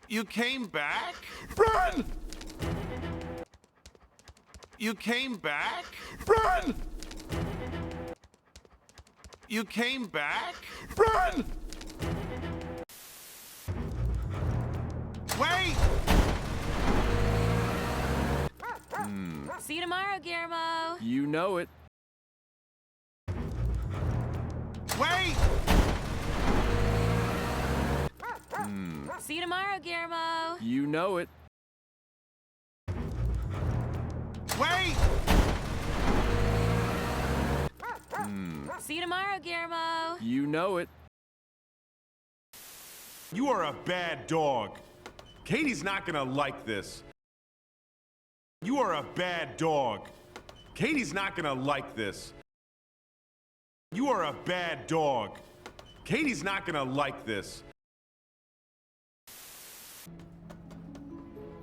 You came back? Run! You came back? Run! You came back? Run! Wait! See you tomorrow, Guillermo. You know it. Wait! See you tomorrow, Guillermo. You know it. Wait! See you tomorrow, Guillermo. You know it. You are a bad dog. Katie's not gonna like this. You are a bad dog. Katie's not gonna like this. You are a bad dog. Katie's not gonna like this.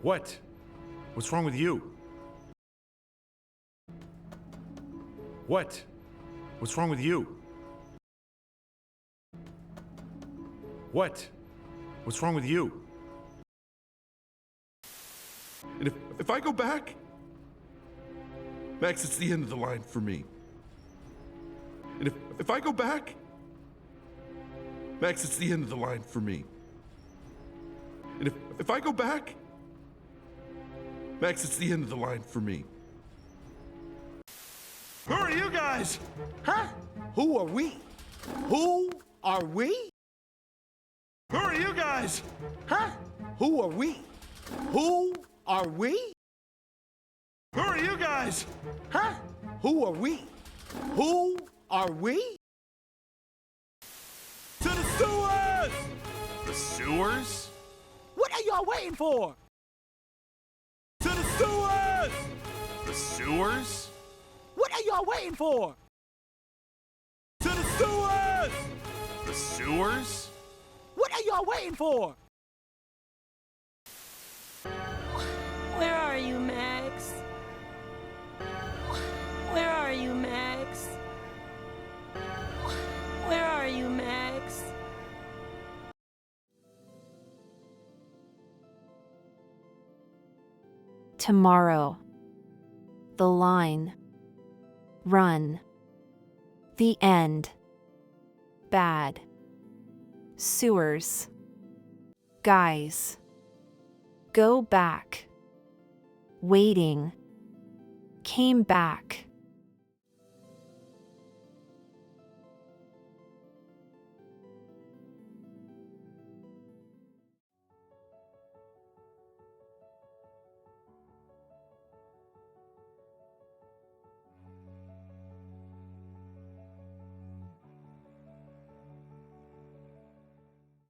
What? What's wrong with you? What? What's wrong with you? What? What's wrong with you? And if I go back, Max, it's the end of the line for me. And if I go back, Max, it's the end of the line for me. And if I go back, Max, it's the end of the line for me. Who are you guys? Huh? Who are we? Who are we? Who are you guys? Huh? Who are we? Who are we? Who are you guys? Huh? Who are we? Who are we? To the sewers! The sewers? What are y'all waiting for? To the sewers! The sewers? What are y'all waiting for? To the sewers! The sewers? What are y'all waiting for? Where are you, Max? Where are you, Max? Where are you, Max? Tomorrow. The line. Run. The end. Bad. Sewers. Guys. Go back. Waiting. Came back.